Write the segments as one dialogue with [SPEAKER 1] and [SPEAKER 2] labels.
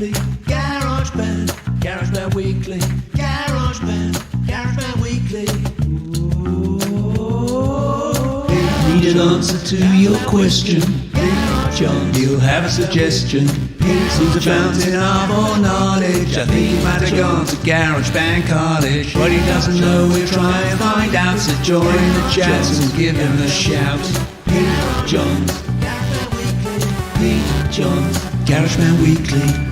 [SPEAKER 1] Weekly, GarageBand, GarageBand Weekly, GarageBand Weekly. Ooh. Need an answer to your question? John, you'll have a suggestion. He's a fountain of all knowledge. I think he might have gone to GarageBand College. What he doesn't know, we'll try and find out. So join the chat and give him a shout. Hey, John. Hey, John. GarageBand Weekly.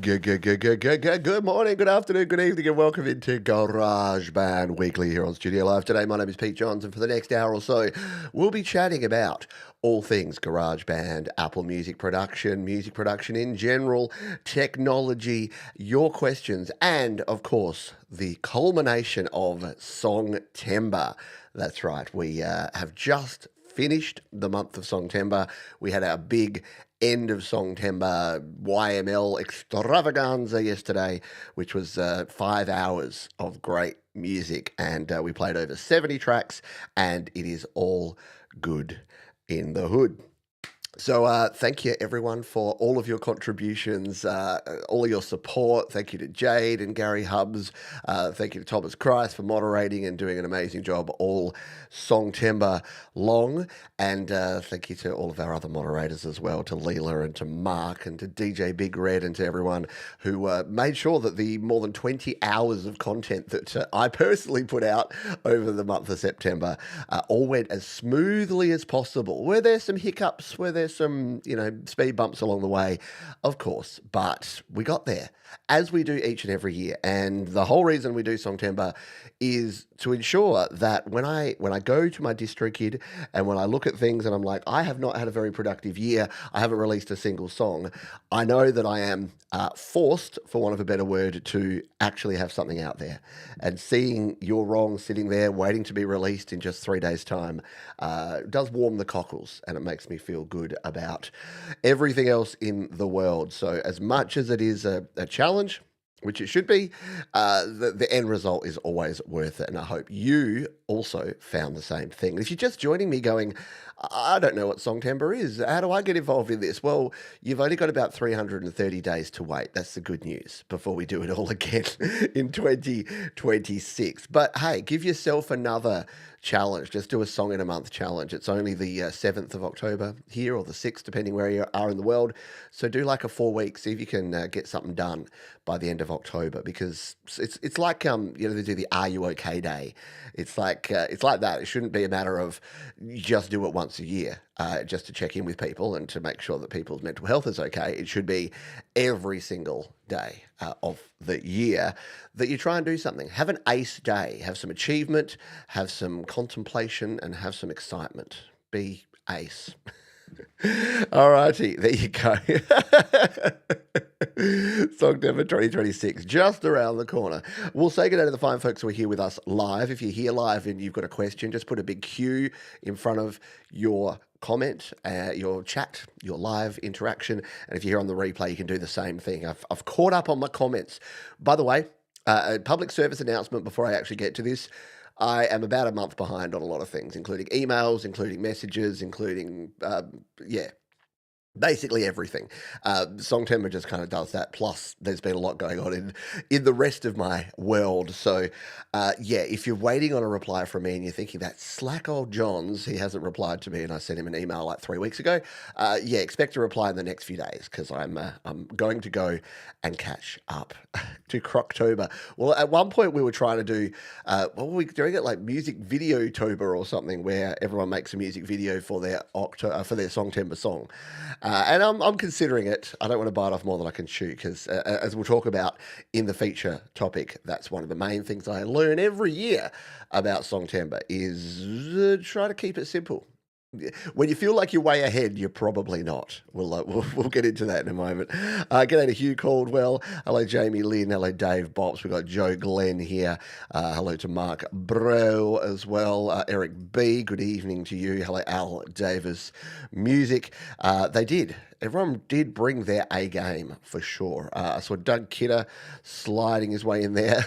[SPEAKER 2] Good morning, good afternoon, good evening, and welcome into GarageBand Weekly here on Studio Live. Today, my name is Pete Johns, and for the next hour or so, we'll be chatting about all things GarageBand, Apple music production in general, technology, your questions, and, of course, the culmination of Songtember. That's right, we have just finished the month of Songtember. We had our big end of Songtember YML extravaganza yesterday, which was 5 hours of great music, and we played over 70 tracks, and it is all good in the hood. So thank you, everyone, for all of your contributions, all of your support. Thank you to Jade and Gary Hubbs. Thank you to Thomas Christ for moderating and doing an amazing job all Songtember long. And thank you to all of our other moderators as well, to Leela and to Mark and to DJ Big Red and to everyone who made sure that the more than 20 hours of content that I personally put out over the month of September all went as smoothly as possible. Were there some hiccups? Were there some, speed bumps along the way? Of course, but we got there, as we do each and every year. And the whole reason we do Songtember is to ensure that when I go to my DistroKid and when I look at things and I'm like, I have not had a very productive year, I haven't released a single song, I know that I am forced, for want of a better word, to actually have something out there. And seeing You're Wrong sitting there waiting to be released in just 3 days' time does warm the cockles, and it makes me feel good about everything else in the world. So as much as it is a challenge, which it should be, the end result is always worth it. And I hope you also found the same thing. If you're just joining me going, I don't know what Songtember is, how do I get involved in this? Well, you've only got about 330 days to wait. That's the good news before we do it all again in 2026. But hey, give yourself another challenge. Just do a song in a month challenge. It's only the 7th of October here, or the 6th, depending where you are in the world. So do like a 4 week, see if you can get something done by the end of October, because it's like, they do the Are You OK Day. It's like that. It shouldn't be a matter of you just do it once a year, just to check in with people and to make sure that people's mental health is okay. It should be every single day of the year that you try and do something. Have an ace day. Have some achievement, have some contemplation, and have some excitement. Be ace. All righty, there you go. Songtember 2026, just around the corner. We'll say good day to the fine folks who are here with us live. If you're here live and you've got a question, just put a big Q in front of your comment, your chat, your live interaction. And if you're here on the replay, you can do the same thing. I've caught up on my comments. By the way, a public service announcement before I actually get to this. I am about a month behind on a lot of things, including emails, including messages, including, basically everything. Songtember just kind of does that. Plus, there's been a lot going on in the rest of my world. So, if you're waiting on a reply from me and you're thinking that slack old Johns, he hasn't replied to me, and I sent him an email like 3 weeks ago. Expect a reply in the next few days, because I'm going to go and catch up to Croctober. Well, at one point we were trying to do, what were we doing it, like Music Video Tober or something, where everyone makes a music video for their Songtember song. And I'm considering it. I don't want to bite off more than I can chew, because as we'll talk about in the feature topic, that's one of the main things I learn every year about Songtember is try to keep it simple. When you feel like you're way ahead, you're probably not. We'll get into that in a moment. G'day to Hugh Caldwell. Hello, Jamie Lynn. Hello, Dave Bops. We've got Joe Glenn here. Hello to Mark Bro as well. Eric B. Good evening to you. Hello, Al Davis. Music. Everyone did bring their A game for sure. I saw Doug Kidder sliding his way in there.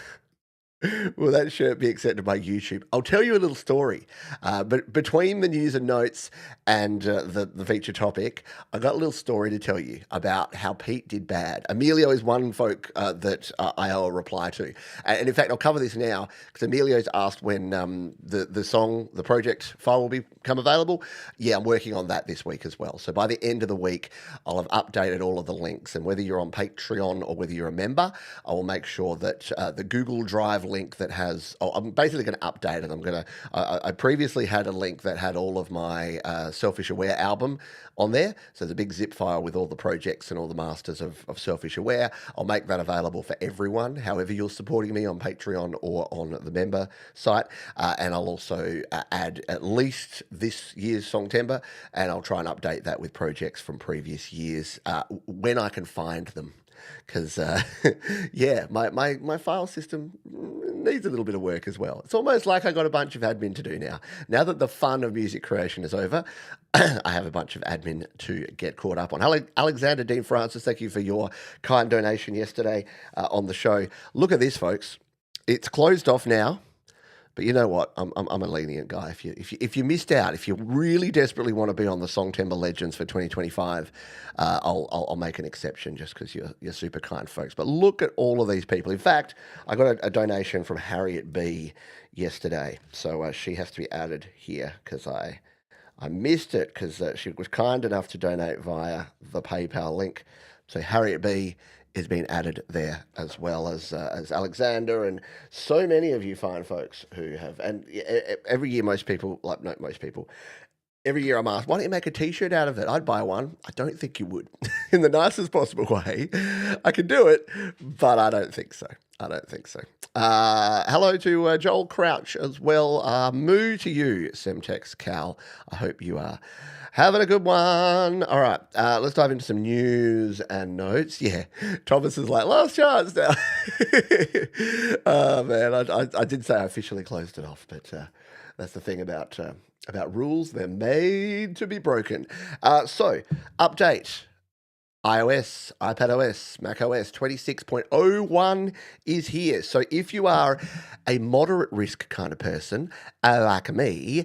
[SPEAKER 2] Will that shirt be accepted by YouTube? I'll tell you a little story. But between the news and notes and the feature topic, I got a little story to tell you about how Pete did bad. Emilio is one folk that I owe a reply to. And in fact, I'll cover this now because Emilio's asked when the project file will become available. Yeah, I'm working on that this week as well. So by the end of the week, I'll have updated all of the links. And whether you're on Patreon or whether you're a member, I will make sure that the Google Drive link that has, I'm basically going to update it. I previously had a link that had all of my Selfish Aware album on there. So the big zip file with all the projects and all the masters of Selfish Aware. I'll make that available for everyone, however you're supporting me on Patreon or on the member site. And I'll also add at least this year's Songtember, and I'll try and update that with projects from previous years when I can find them. Because, yeah, my file system needs a little bit of work as well. It's almost like I got a bunch of admin to do now. Now that the fun of music creation is over, I have a bunch of admin to get caught up on. Alexander Dean Francis, thank you for your kind donation yesterday on the show. Look at this, folks. It's closed off now. But you know what? I'm a lenient guy. If you missed out, if you really desperately want to be on the Songtember Legends for 2025, I'll make an exception just because you're super kind folks. But look at all of these people. In fact, I got a donation from Harriet B yesterday, so she has to be added here because I missed it because she was kind enough to donate via the PayPal link. So Harriet B is being added there, as well as Alexander and so many of you fine folks who have. And every year, every year I'm asked, why don't you make a T-shirt out of it? I'd buy one. I don't think you would, in the nicest possible way. I could do it, but I don't think so. Hello to Joel Crouch as well. Moo to you, Semtex Cal. I hope you are having a good one. All right, let's dive into some news and notes. Yeah, Thomas is like, last chance now. Oh, man, I did say I officially closed it off, but that's the thing about rules. They're made to be broken. So, update. iOS, iPadOS, macOS 26.01 is here. So if you are a moderate risk kind of person, like me,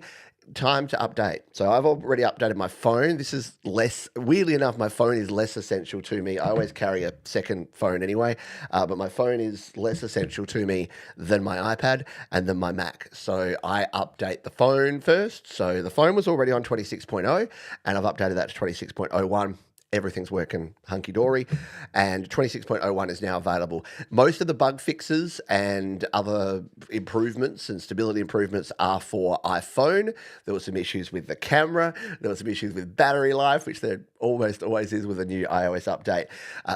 [SPEAKER 2] time to update. So I've already updated my phone. This is weirdly enough, my phone is less essential to me. I always carry a second phone anyway, but my phone is less essential to me than my iPad and then my Mac. So I update the phone first. So the phone was already on 26.0 and I've updated that to 26.01. Everything's working hunky-dory, and 26.01 is now available. Most of the bug fixes and other improvements and stability improvements are for iPhone. There were some issues with the camera. There were some issues with battery life, which there almost always is with a new iOS update.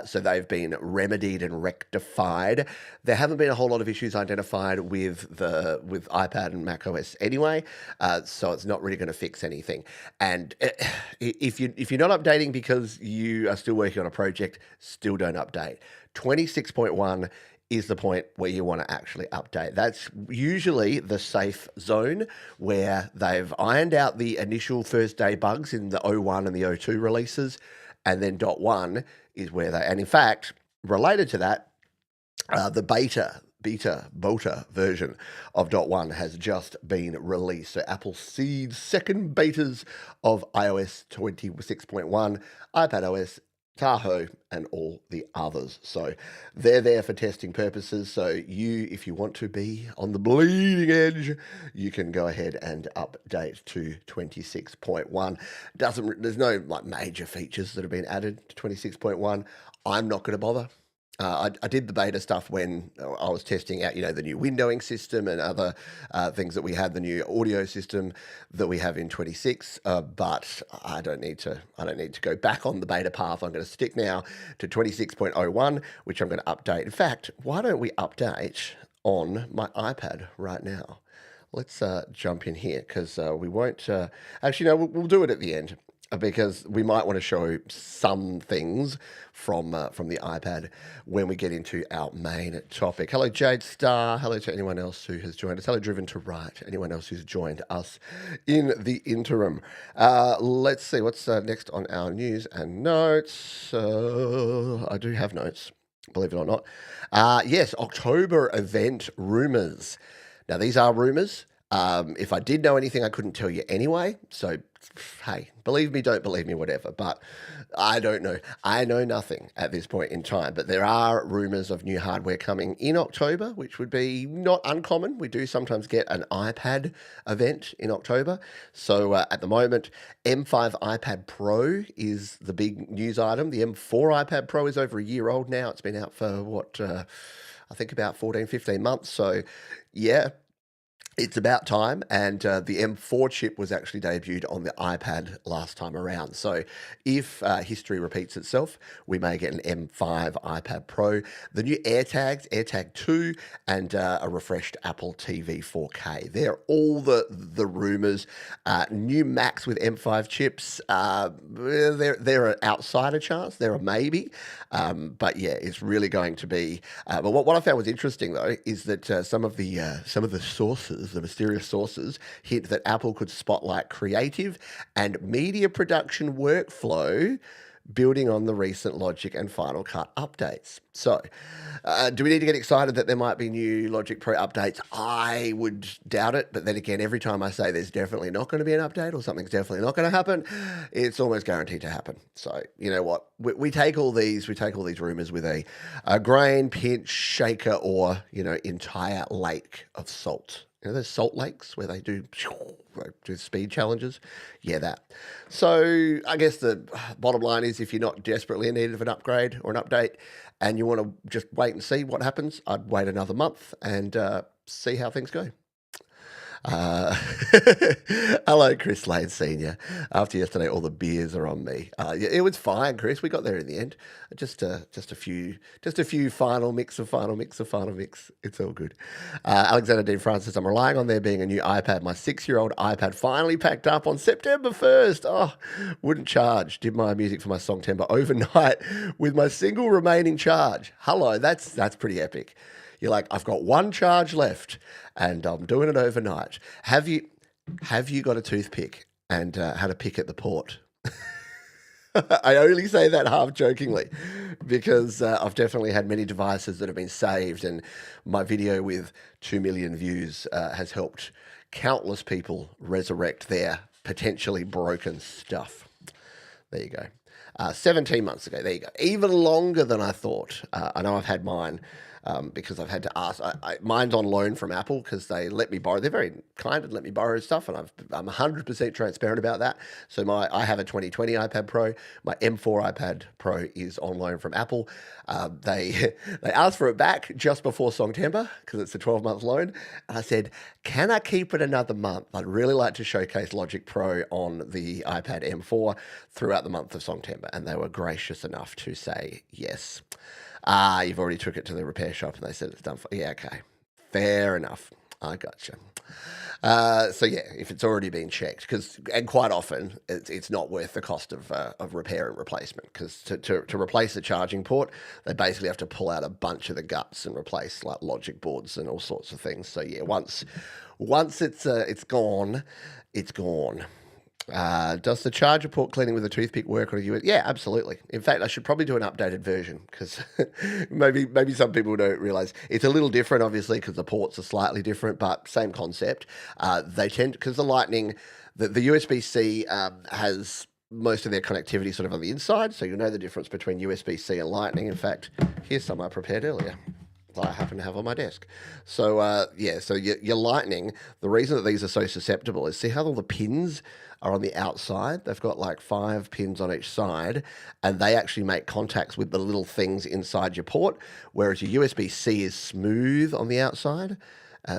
[SPEAKER 2] So they've been remedied and rectified. There haven't been a whole lot of issues identified with iPad and macOS anyway, so it's not really going to fix anything. And if you're not updating because you are still working on a project, still don't update. 26.1 is the point where you want to actually update. That's usually the safe zone where they've ironed out the initial first day bugs in the 01 and the 02 releases, and then .1 is where and in fact, related to that, the beta version of .1 has just been released. So Apple seeds second betas of iOS 26.1, iPadOS, Tahoe, and all the others. So they're there for testing purposes. So if you want to be on the bleeding edge, you can go ahead and update to 26.1. There's no major features that have been added to 26.1. I'm not going to bother. I did the beta stuff when I was testing out, the new windowing system and other things that we had, the new audio system that we have in 26. But I don't need to go back on the beta path. I'm going to stick now to 26.01, which I'm going to update. In fact, why don't we update on my iPad right now? Let's jump in here because we won't. Actually, no, we'll do it at the end, because we might want to show some things from the iPad when we get into our main topic. Hello, Jade Star. Hello to anyone else who has joined us. Hello, Driven to Right. Anyone else who's joined us in the interim. Let's see what's next on our news and notes. I do have notes. believe it or not. Yes, October event rumors. Now, these are rumors. If I did know anything, I couldn't tell you anyway. So, hey, believe me, don't believe me, whatever. But I don't know. I know nothing at this point in time. But there are rumors of new hardware coming in October, which would be not uncommon. We do sometimes get an iPad event in October. So at the moment, M5 iPad Pro is the big news item. The M4 iPad Pro is over a year old now. It's been out for I think about 14, 15 months. So, yeah, it's about time, and the M4 chip was actually debuted on the iPad last time around. So if history repeats itself, we may get an M5 iPad Pro, the new AirTags, AirTag 2, and a refreshed Apple TV 4K. They're all the rumors. New Macs with M5 chips, they're an outsider chance. They're a maybe. But yeah, it's really going to be. But what I found was interesting though is that some of the sources, the mysterious sources, hint that Apple could spotlight creative and media production workflow building on the recent Logic and Final Cut updates. So, do we need to get excited that there might be new Logic Pro updates? I would doubt it, but then again, every time I say there's definitely not going to be an update or something's definitely not going to happen, it's almost guaranteed to happen. So, you know what? We take all these rumors with a grain, pinch, shaker, or entire lake of salt. You know those salt lakes where they do speed challenges? Yeah, that. So I guess the bottom line is if you're not desperately in need of an upgrade or an update and you want to just wait and see what happens, I'd wait another month and see how things go. Uh, Hello, Chris Lane Senior. After yesterday, all the beers are on me. Yeah, it was fine, Chris. We got there in the end. Just a few final mix. It's all good. Alexander Dean Francis. I'm relying on there being a new iPad. My 6-year-old iPad finally packed up on September 1st. Oh, wouldn't charge. Did my music for my Songtember overnight with my single remaining charge. Hello, that's pretty epic. You're like, I've got one charge left, and I'm doing it overnight. Have you got a toothpick and had a pick at the port? I only say that half jokingly because I've definitely had many devices that have been saved, and my video with 2 million views has helped countless people resurrect their potentially broken stuff. There you go. 17 months ago. There you go. Even longer than I thought. I know I've had mine. Because I've had to ask. Mine's on loan from Apple because they let me borrow. They're very kind and let me borrow stuff, and I'm 100% transparent about that. So I have a 2020 iPad Pro. My M4 iPad Pro is on loan from Apple. They asked for it back just before Songtember because it's a 12-month loan. And I said, can I keep it another month? I'd really like to showcase Logic Pro on the iPad M4 throughout the month of Songtember, and they were gracious enough to say yes. You've already took it to the repair shop and they said it's done for. Yeah, okay. Fair enough. I gotcha. So yeah, if it's already been checked, and quite often it's not worth the cost of repair and replacement because to replace the charging port, they basically have to pull out a bunch of the guts and replace like logic boards and all sorts of things. So yeah, once it's gone, it's gone. Does the charger port cleaning with a toothpick work on a USB? Yeah, absolutely. In fact, I should probably do an updated version because maybe some people don't realize it's a little different, obviously, because the ports are slightly different, but same concept. They tend because the Lightning, the USB-C has most of their connectivity sort of on the inside, so you'll know the difference between USB-C and Lightning. In fact, here's some I prepared earlier that I happen to have on my desk. So so your Lightning, the reason that these are so susceptible is see how all the pins are on the outside. They've got like 5 pins on each side, and they actually make contacts with the little things inside your port, whereas your USB-C is smooth on the outside.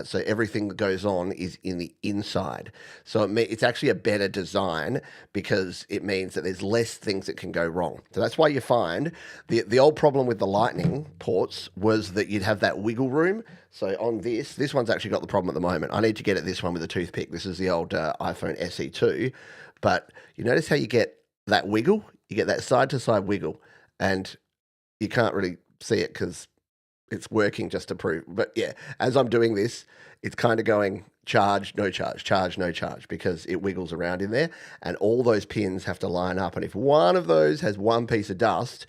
[SPEAKER 2] So everything that goes on is in the inside. So it's actually a better design because it means that there's less things that can go wrong. So that's why you find the old problem with the Lightning ports was that you'd have that wiggle room. So on this one's actually got the problem at the moment. I need to get at this one with a toothpick. This is the old iPhone SE2. But you notice how you get that wiggle? You get that side-to-side wiggle. And you can't really see it because it's working just to prove. But yeah, as I'm doing this, it's kind of going charge, no charge, because it wiggles around in there. And all those pins have to line up. And if one of those has one piece of dust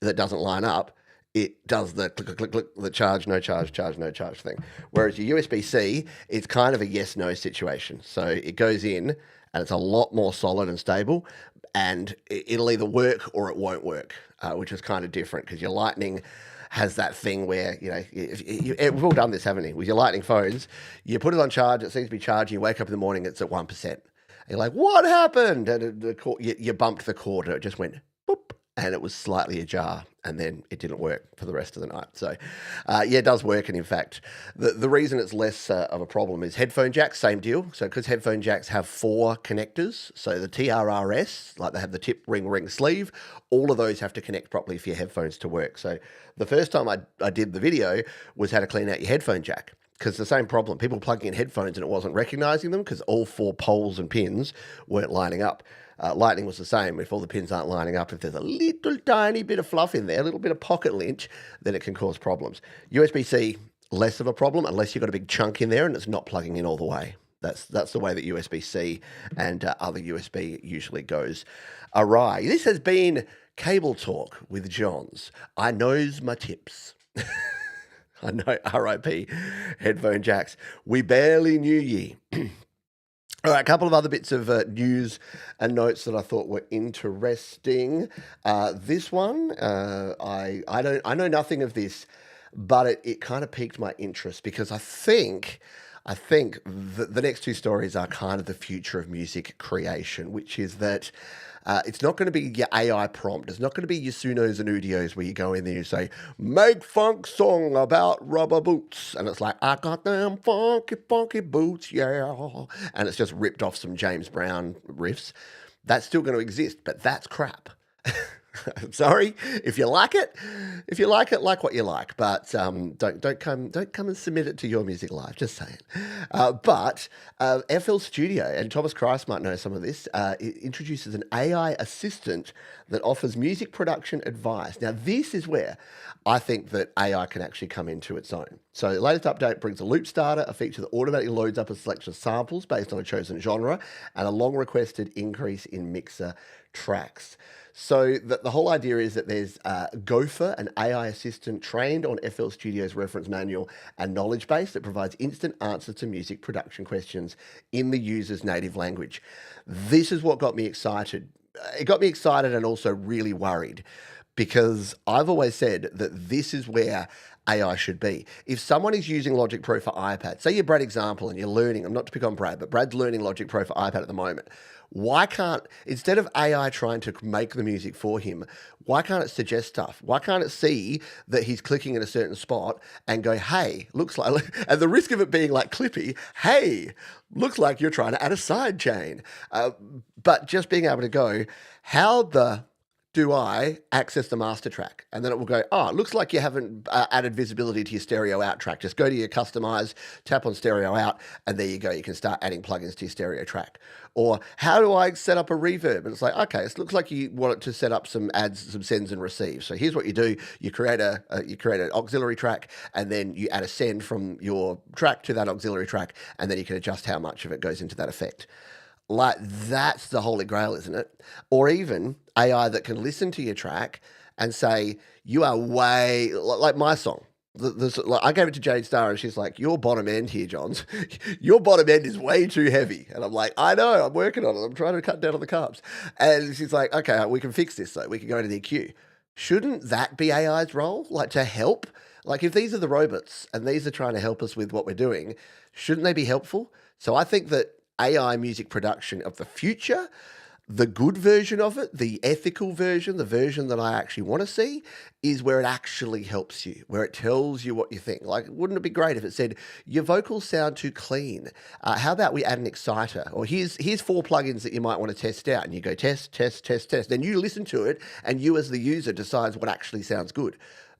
[SPEAKER 2] that doesn't line up, it does the click, click, click, click, the charge, no charge thing. Whereas your USB-C, it's kind of a yes-no situation. So it goes in and it's a lot more solid and stable, and it'll either work or it won't work, which is kind of different because your Lightning has that thing where, we've all done this, haven't we? With your Lightning phones, you put it on charge, it seems to be charging, you wake up in the morning, it's at 1%. And you're like, what happened? And you bumped the cord and it just went boop, and it was slightly ajar, and then it didn't work for the rest of the night. So, it does work, and in fact, the reason it's less of a problem is headphone jacks, same deal. So, because headphone jacks have 4 connectors, so the TRRS, like they have the tip, ring, sleeve, all of those have to connect properly for your headphones to work. So, the first time I did the video was how to clean out your headphone jack. Because the same problem, people plugging in headphones and it wasn't recognizing them because all 4 poles and pins weren't lining up. Lightning was the same. If all the pins aren't lining up, if there's a little tiny bit of fluff in there, a little bit of pocket lint, then it can cause problems. USB-C, less of a problem unless you've got a big chunk in there and it's not plugging in all the way. That's the way that USB-C and other USB usually goes awry. This has been Cable Talk with Johns. I knows my tips. I know, RIP, headphone jacks. We barely knew ye. All right, a couple of other bits of news and notes that I thought were interesting. This one, I know nothing of this, but it kind of piqued my interest because I think the next 2 stories are kind of the future of music creation, which is that it's not going to be your AI prompt. It's not going to be your Sunos and Udios where you go in there and you say, make funk song about rubber boots. And it's like, I got them funky boots, yeah. And it's just ripped off some James Brown riffs. That's still going to exist, but that's crap. Sorry, if you like it, like what you like, but don't come and submit it to Your Music Live. Just saying. But FL Studio, and Thomas Christ might know some of this, it introduces an AI assistant that offers music production advice. Now, this is where I think that AI can actually come into its own. So the latest update brings a loop starter, a feature that automatically loads up a selection of samples based on a chosen genre, and a long requested increase in mixer tracks. So the whole idea is that there's Gopher, an AI assistant trained on FL Studio's reference manual and knowledge base that provides instant answers to music production questions in the user's native language. This is what got me excited. It got me excited and also really worried, because I've always said that this is where AI should be. If someone is using Logic Pro for iPad, say you're Brad Example and you're learning, I'm not to pick on Brad, but Brad's learning Logic Pro for iPad at the moment. Why can't, instead of AI trying to make the music for him, why can't it suggest stuff? Why can't it see that he's clicking in a certain spot and go, hey, looks like, at the risk of it being like Clippy, hey, looks like you're trying to add a side chain. But just being able to go, how the do I access the master track? And then it will go, oh, it looks like you haven't added visibility to your stereo out track. Just go to your customize, tap on stereo out, and there you go. You can start adding plugins to your stereo track. Or how do I set up a reverb? And it's like, okay, it looks like you want it to set up some adds, some sends and receives. So here's what you do. You create an auxiliary track, and then you add a send from your track to that auxiliary track, and then you can adjust how much of it goes into that effect. Like, that's the holy grail, isn't it? Or even AI that can listen to your track and say, you are way, like my song. I gave it to Jade Starr and she's like, your bottom end here, Johns. Your bottom end is way too heavy. And I'm like, I know, I'm working on it. I'm trying to cut down on the carbs. And she's like, okay, we can fix this though. We can go into the EQ. Shouldn't that be AI's role? Like, to help? Like, if these are the robots and these are trying to help us with what we're doing, shouldn't they be helpful? So I think that AI music production of the future, the good version of it, the ethical version, the version that I actually want to see, is where it actually helps you, where it tells you what you think. Like, wouldn't it be great if it said, your vocals sound too clean? How about we add an exciter? Or here's 4 plugins that you might want to test out. And you go test, test, test, test. Then you listen to it, and you as the user decides what actually sounds good.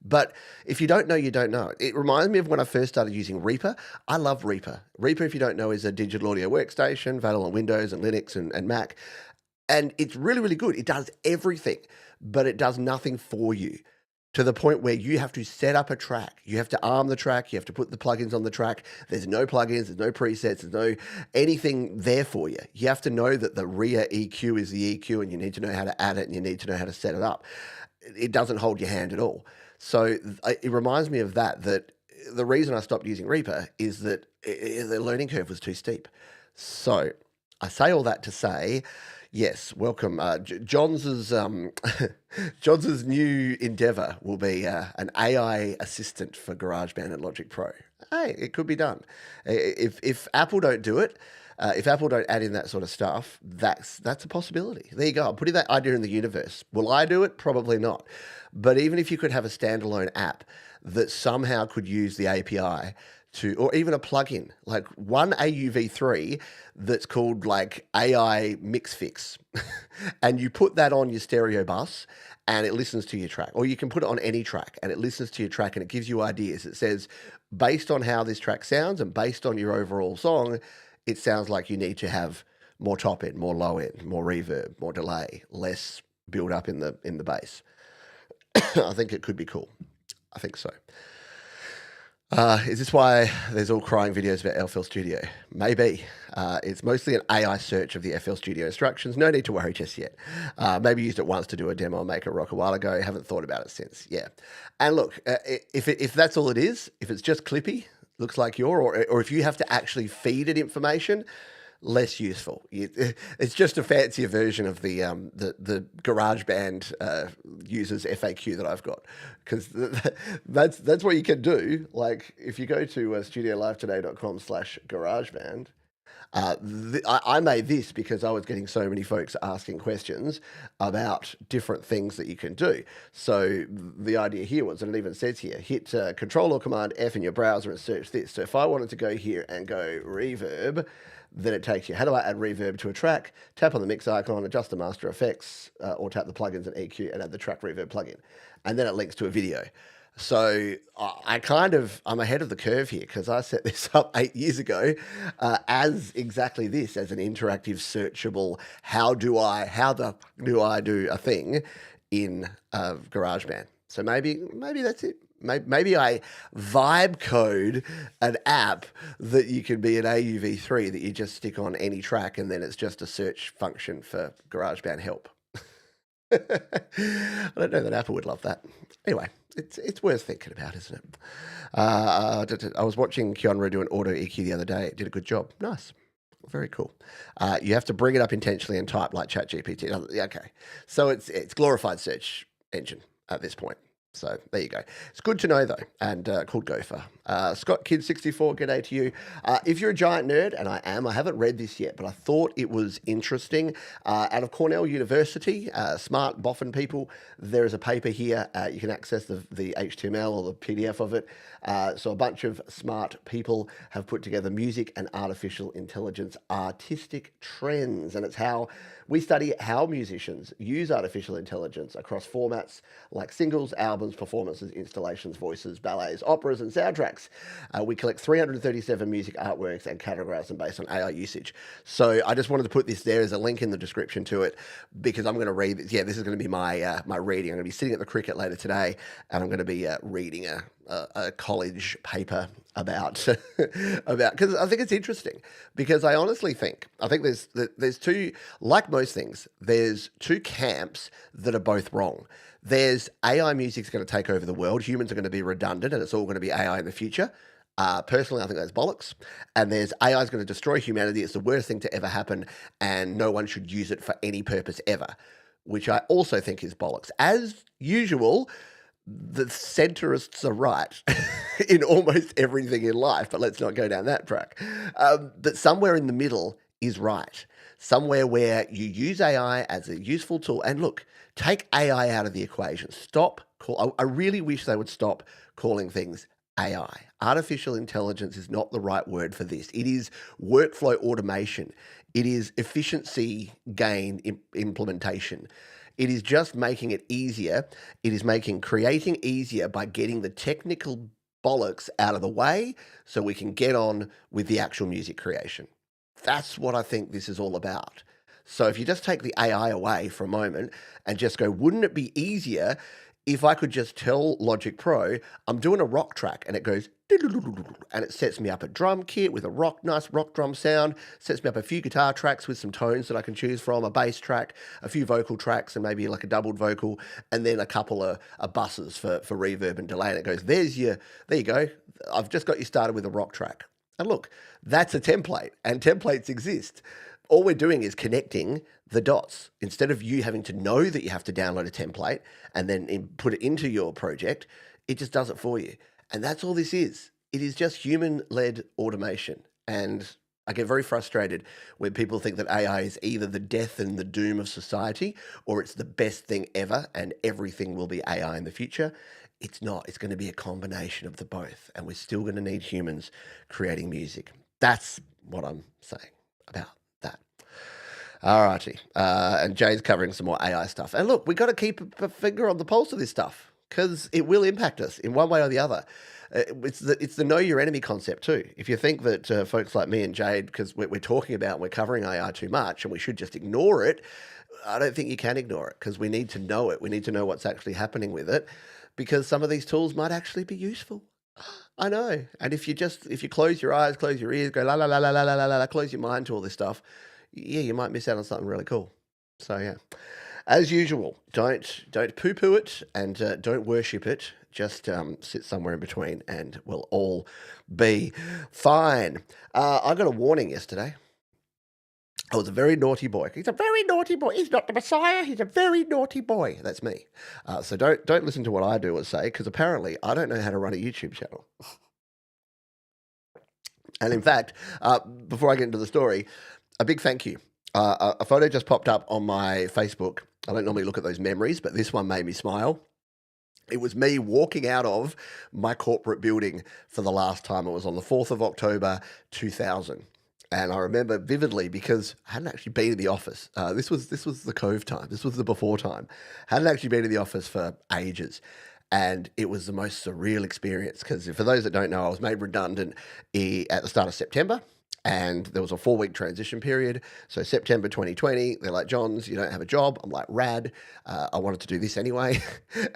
[SPEAKER 2] But if you don't know, you don't know. It reminds me of when I first started using Reaper. I love Reaper. Reaper, if you don't know, is a digital audio workstation available on Windows and Linux and Mac. And it's really, really good. It does everything, but it does nothing for you, to the point where you have to set up a track. You have to arm the track. You have to put the plugins on the track. There's no plugins. There's no presets. There's no anything there for you. You have to know that the rear EQ is the EQ, and you need to know how to add it, and you need to know how to set it up. It doesn't hold your hand at all. So it reminds me of that the reason I stopped using Reaper is that the learning curve was too steep. So I say all that to say, yes, welcome. Johns's Johns's new endeavor will be an AI assistant for GarageBand and Logic Pro. Hey, it could be done. If Apple don't do it, if Apple don't add in that sort of stuff, that's a possibility. There you go. I'm putting that idea in the universe. Will I do it? Probably not. But even if you could have a standalone app that somehow could use the API to, or even a plugin, like one AUV3 that's called like AI Mix Fix, and you put that on your stereo bus and it listens to your track, or you can put it on any track and it listens to your track and it gives you ideas. It says, based on how this track sounds and based on your overall song, it sounds like you need to have more top end, more low end, more reverb, more delay, less build up in the bass. I think it could be cool. I think so. Is this why there's all crying videos about FL Studio? Maybe. It's mostly an AI search of the FL Studio instructions. No need to worry just yet. Maybe used it once to do a demo on Make a Rock a while ago. Haven't thought about it since. Yeah. And look, if that's all it is, if it's just Clippy, looks like or if you have to actually feed it information, less useful. It's just a fancier version of the GarageBand users FAQ that I've got, because that's what you can do. Like if you go to studiolivetoday.com/GarageBand, I made this because I was getting so many folks asking questions about different things that you can do. So the idea here was, and it even says here, hit Control or Command F in your browser and search this. So if I wanted to go here and go reverb, then it takes you, how do I add reverb to a track? Tap on the mix icon, adjust the master effects, or tap the plugins and EQ and add the track reverb plugin. And then it links to a video. So I'm ahead of the curve here because I set this up 8 years ago as exactly this, as an interactive, searchable, how do I do a thing in GarageBand. So maybe that's it. Maybe I vibe code an app that you can be an AUV3 that you just stick on any track and then it's just a search function for GarageBand help. I don't know that Apple would love that. Anyway, it's worth thinking about, isn't it? I was watching Keonra do an auto EQ the other day. It did a good job. Nice. Very cool. You have to bring it up intentionally and type like ChatGPT. Okay. So it's glorified search engine at this point. So there you go. It's good to know, though, and called Gopher. Scott Kid 64, g'day to you. If you're a giant nerd, and I am, I haven't read this yet, but I thought it was interesting. Out of Cornell University, smart boffin people, there is a paper here. You can access the HTML or the PDF of it. So a bunch of smart people have put together music and artificial intelligence artistic trends, and it's how we study how musicians use artificial intelligence across formats like singles, albums, performances, installations, voices, ballets, operas, and soundtracks. We collect 337 music artworks and categorize them based on AI usage. So I just wanted to put this there as a link in the description to it because I'm going to read this. Yeah, this is going to be my my reading. I'm going to be sitting at the cricket later today and I'm going to be reading a college paper about because I think it's interesting because I honestly think there's two, like most things, there's two camps that are both wrong. There's AI music's going to take over the world. Humans are going to be redundant and it's all going to be AI in the future. Personally, I think that's bollocks. And there's AI is going to destroy humanity. It's the worst thing to ever happen and no one should use it for any purpose ever, which I also think is bollocks. As usual, the centrists are right in almost everything in life, but let's not go down that track. But somewhere in the middle is right. Somewhere where you use AI as a useful tool. And look, take AI out of the equation. I really wish they would stop calling things AI. Artificial intelligence is not the right word for this. It is workflow automation. It is efficiency gain implementation. It is just making it easier. It is making creating easier by getting the technical bollocks out of the way so we can get on with the actual music creation. That's what I think this is all about. So if you just take the AI away for a moment and just go, wouldn't it be easier if I could just tell Logic Pro, I'm doing a rock track and it goes, and it sets me up a drum kit with a nice rock drum sound, sets me up a few guitar tracks with some tones that I can choose from, a bass track, a few vocal tracks, and maybe like a doubled vocal, and then a couple of buses for reverb and delay. And it goes, there you go. I've just got you started with a rock track. And look, that's a template, and templates exist. All we're doing is connecting the dots. Instead of you having to know that you have to download a template and then put it into your project, it just does it for you. And that's all this is. It is just human-led automation. And I get very frustrated when people think that AI is either the death and the doom of society, or it's the best thing ever and everything will be AI in the future. It's not. It's going to be a combination of the both. And we're still going to need humans creating music. That's what I'm saying about that. All righty. And Jay's covering some more AI stuff. And look, we've got to keep a finger on the pulse of this stuff because it will impact us in one way or the other. It's the know your enemy concept too. If you think that folks like me and Jade, because we're talking about, we're covering AI too much and we should just ignore it, I don't think you can ignore it because we need to know it. We need to know what's actually happening with it because some of these tools might actually be useful. I know. And if you close your eyes, close your ears, go la la la la la la la la, close your mind to all this stuff, yeah, you might miss out on something really cool. So yeah, as usual, don't poo-poo it and don't worship it. Just sit somewhere in between, and we'll all be fine. I got a warning yesterday. I was a very naughty boy. He's a very naughty boy. He's not the Messiah. He's a very naughty boy. That's me. So don't listen to what I do or say, because apparently I don't know how to run a YouTube channel. And in fact, before I get into the story, a big thank you. A photo just popped up on my Facebook. I don't normally look at those memories, but this one made me smile. It was me walking out of my corporate building for the last time. It was on the 4th of October, 2000. And I remember vividly because I hadn't actually been to the office. This was the Cove time. This was the before time. Hadn't actually been to the office for ages. And it was the most surreal experience because for those that don't know, I was made redundant at the start of September. And there was a 4-week transition period. So September 2020, they're like, Johns, you don't have a job. I'm like, rad. I wanted to do this anyway.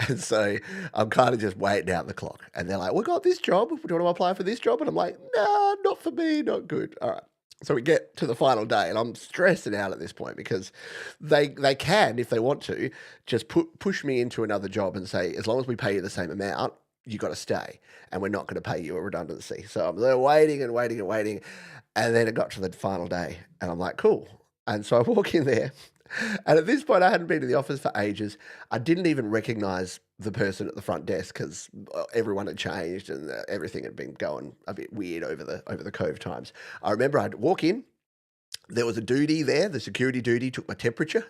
[SPEAKER 2] And so I'm kind of just waiting out the clock. And they're like, we got this job. Do you want to apply for this job? And I'm like, no, not for me. Not good. All right. So we get to the final day and I'm stressing out at this point because they can, if they want to, just push me into another job and say, as long as we pay you the same amount, you got to stay and we're not going to pay you a redundancy. So I'm there waiting and waiting and waiting. And then it got to the final day and I'm like, cool. And so I walk in there and at this point I hadn't been to the office for ages. I didn't even recognize the person at the front desk because everyone had changed and everything had been going a bit weird over the Cove times. I remember I'd walk in. There was a duty there. The security duty took my temperature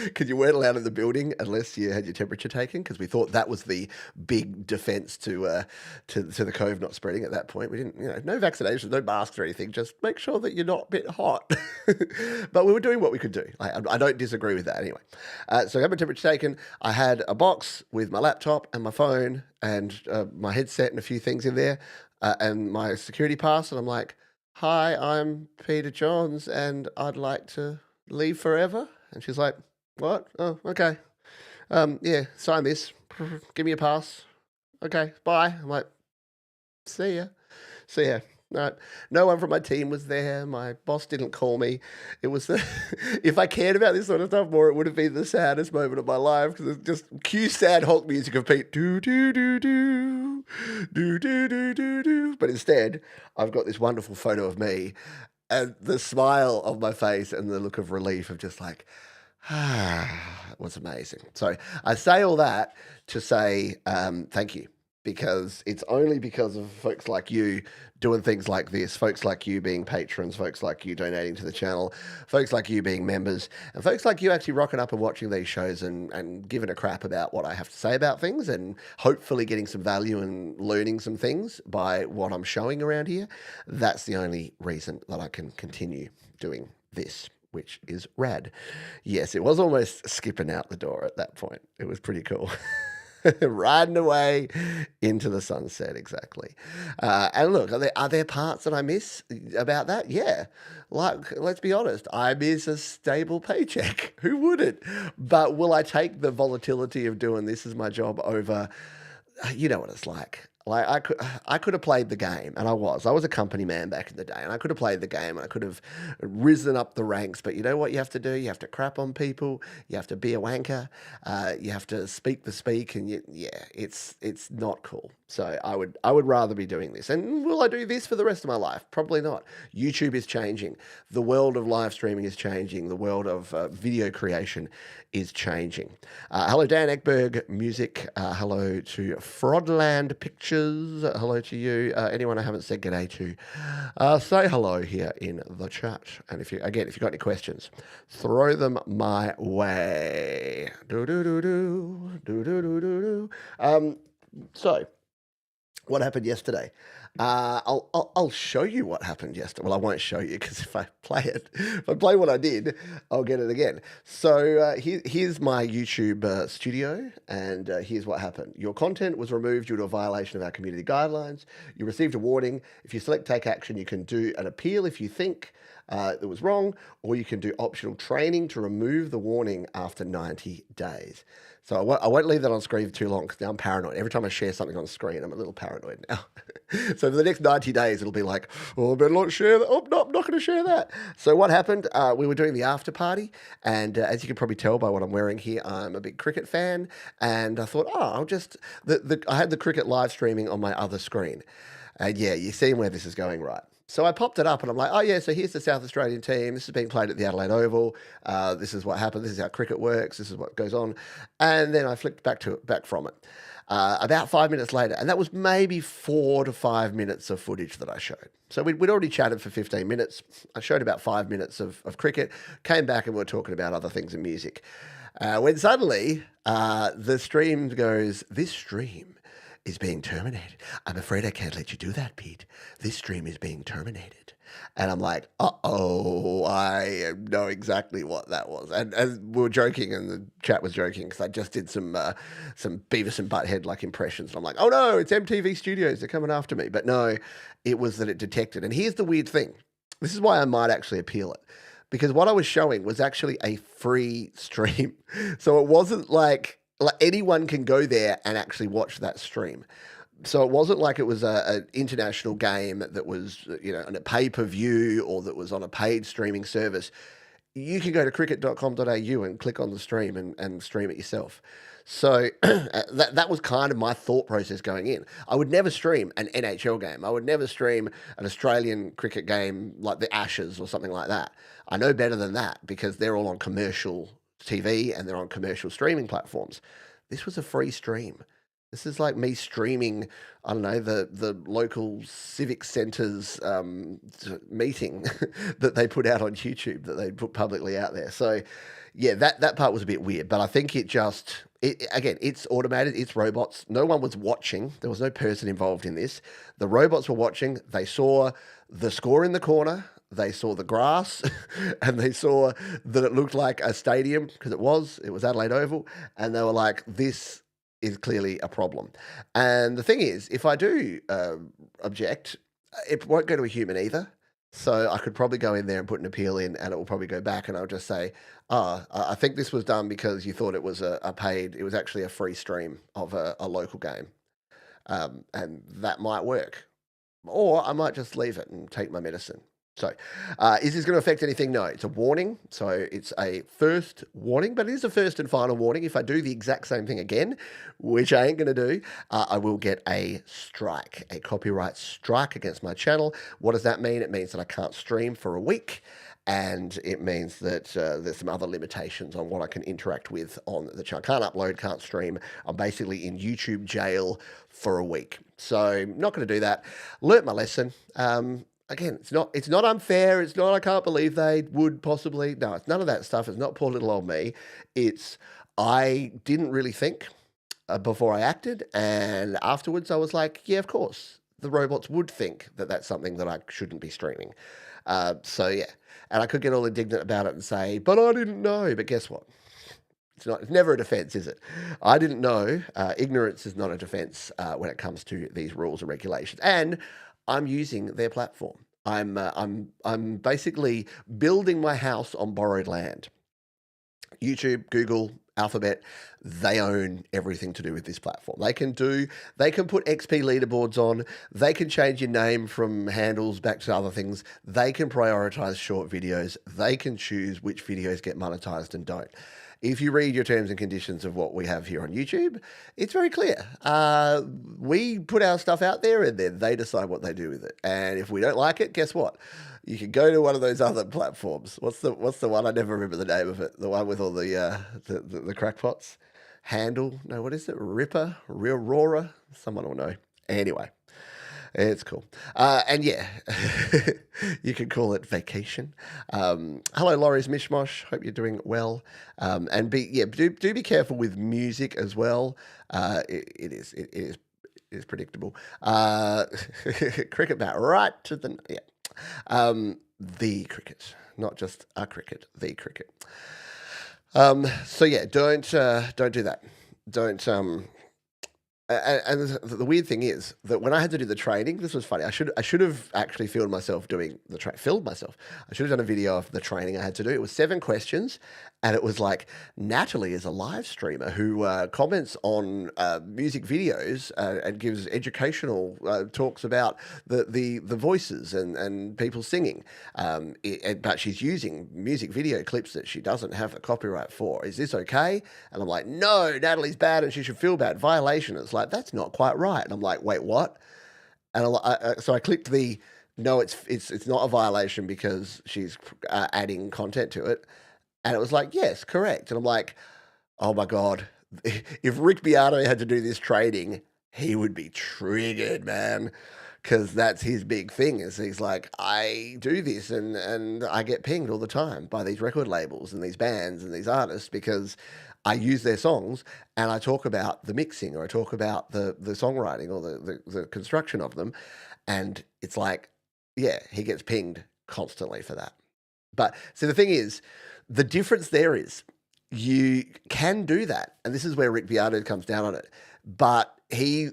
[SPEAKER 2] because you weren't allowed in the building unless you had your temperature taken because we thought that was the big defense to the Cove not spreading at that point. We didn't, no vaccinations, no masks or anything. Just make sure that you're not a bit hot. But we were doing what we could do. I don't disagree with that anyway. So I got my temperature taken. I had a box with my laptop and my phone and my headset and a few things in there and my security pass. And I'm like, hi, I'm Peter Johns, and I'd like to leave forever. And she's like, what? Oh, okay. Yeah, sign this. Give me a pass. Okay, bye. I'm like, see ya. See ya. No one from my team was there. My boss didn't call me. It was if I cared about this sort of stuff more, it would have been the saddest moment of my life because it's just cue sad Hulk music of Pete. Do do do do do do do do do. But instead, I've got this wonderful photo of me, and the smile of my face and the look of relief of just like, it was amazing. So I say all that to say thank you. Because it's only because of folks like you doing things like this, folks like you being patrons, folks like you donating to the channel, folks like you being members, and folks like you actually rocking up and watching these shows and giving a crap about what I have to say about things and hopefully getting some value and learning some things by what I'm showing around here. That's the only reason that I can continue doing this, which is rad. Yes, it was almost skipping out the door at that point. It was pretty cool. riding away into the sunset, exactly. And look, are there parts that I miss about that? Yeah. Like, let's be honest, I miss a stable paycheck. Who wouldn't? But will I take the volatility of doing this as my job over? You know what it's like. Like I could have played the game, and I was a company man back in the day, and I could have played the game, and I could have risen up the ranks. But you know what you have to do? You have to crap on people. You have to be a wanker. You have to speak the speak, and yeah, it's not cool. So I would rather be doing this. And will I do this for the rest of my life? Probably not. YouTube is changing. The world of live streaming is changing. The world of video creation is changing. Hello, Dan Ekberg Music. Hello to Fraudland Pictures. Hello to you. Anyone I haven't said g'day to, say hello here in the chat. And if you got any questions, throw them my way. Do do do do do do do do. So, what happened yesterday? I'll show you what happened yesterday. Well, I won't show you because if I play what I did, I'll get it again. So here's my YouTube studio, and here's what happened. Your content was removed due to a violation of our community guidelines. You received a warning. If you select take action, you can do an appeal if you think it was wrong, or you can do optional training to remove the warning after 90 days. So I won't leave that on screen for too long because now I'm paranoid. Every time I share something on screen, I'm a little paranoid now. So for the next 90 days, it'll be like, oh, I better not share that. Oh, no, I'm not going to share that. So what happened? We were doing the after party, and as you can probably tell by what I'm wearing here, I'm a big cricket fan, and I thought, I'll just, I had the cricket live streaming on my other screen. And yeah, you're seeing where this is going, right? So I popped it up and I'm like, oh yeah, so here's the South Australian team. This is being played at the Adelaide Oval. This is what happened. This is how cricket works. This is what goes on. And then I flicked back from it. About 5 minutes later, and that was maybe 4 to 5 minutes of footage that I showed. So we'd already chatted for 15 minutes. I showed about 5 minutes of cricket, came back and we were talking about other things in music. When suddenly the stream goes, this stream is being terminated. I'm afraid I can't let you do that, Pete. This stream is being terminated. And I'm like, uh-oh, I know exactly what that was. And we were joking, and the chat was joking, because I just did some Beavis and Butthead-like impressions. And I'm like, oh no, it's MTV Studios, they're coming after me. But no, it was that it detected. And here's the weird thing. This is why I might actually appeal it. Because what I was showing was actually a free stream. So it wasn't like anyone can go there and actually watch that stream. So it wasn't like it was an international game that was, on a pay-per-view or that was on a paid streaming service. You can go to cricket.com.au and click on the stream and stream it yourself. So that was kind of my thought process going in. I would never stream an NHL game. I would never stream an Australian cricket game like the Ashes or something like that. I know better than that because they're all on commercial TV and they're on commercial streaming platforms. This was a free stream. This is like me streaming, I don't know, the local civic centre's meeting that they put out on YouTube, that they put publicly out there. So, yeah, that part was a bit weird, but I think again, it's automated, it's robots. No one was watching. There was no person involved in this. The robots were watching. They saw the score in the corner. They saw the grass and they saw that it looked like a stadium because it was Adelaide Oval. And they were like, this is clearly a problem. And the thing is, if I do object, it won't go to a human either. So I could probably go in there and put an appeal in and it will probably go back and I'll just say, I think this was done because you thought it was it was actually a free stream of a local game. And that might work. Or I might just leave it and take my medicine. So, is this going to affect anything? No, it's a warning. So it's a first warning, but it is a first and final warning. If I do the exact same thing again, which I ain't going to do, I will get a strike, a copyright strike against my channel. What does that mean? It means that I can't stream for a week. And it means that there's some other limitations on what I can interact with on the channel. Can't upload, can't stream. I'm basically in YouTube jail for a week. So not going to do that. Learnt my lesson. Again, it's not unfair. It's not I can't believe they would possibly. No, it's none of that stuff. It's not poor little old me. It's I didn't really think before I acted. And afterwards I was like, yeah, of course. The robots would think that that's something that I shouldn't be streaming. So, yeah. And I could get all indignant about it and say, but I didn't know. But guess what? It's never a defense, is it? I didn't know. Ignorance is not a defense when it comes to these rules and regulations. And I'm using their platform. I'm basically building my house on borrowed land. YouTube, Google, Alphabet, they own everything to do with this platform. They can put XP leaderboards on, they can change your name from handles back to other things, they can prioritize short videos, they can choose which videos get monetized and don't. If you read your terms and conditions of what we have here on YouTube, it's very clear. We put our stuff out there and then they decide what they do with it. And if we don't like it, guess what? You can go to one of those other platforms. What's the one? I never remember the name of it. The one with all the crackpots. Handle? No, what is it? Ripper? Real Roarer? Someone will know. Anyway, it's cool. And yeah, you can call it vacation. Hello, Laurie's Mishmosh. Hope you're doing well. And do be careful with music as well. It is predictable. Cricket bat right to the the cricket, not just a cricket, the cricket. So yeah, don't do that. Don't. And the weird thing is that when I had to do the training, this was funny. I should have actually filmed myself doing the filmed myself. I should have done a video of the training I had to do. It was 7 questions, and it was like Natalie is a live streamer who comments on music videos and gives educational talks about the voices and people singing. But she's using music video clips that she doesn't have a copyright for. Is this okay? And I'm like, no, Natalie's bad and she should feel bad. Violation. It's like, that's not quite right. And I'm like, wait, what? And so I clicked the, no, it's not a violation because she's adding content to it. And it was like, yes, correct. And I'm like, oh my God, if Rick Beato had to do this training, he would be triggered, man. Because that's his big thing is he's like, I do this and I get pinged all the time by these record labels and these bands and these artists because I use their songs and I talk about the mixing or I talk about the songwriting or the construction of them. And it's like, yeah, he gets pinged constantly for that. But so the thing is, the difference there is you can do that. And this is where Rick Beato comes down on it. But he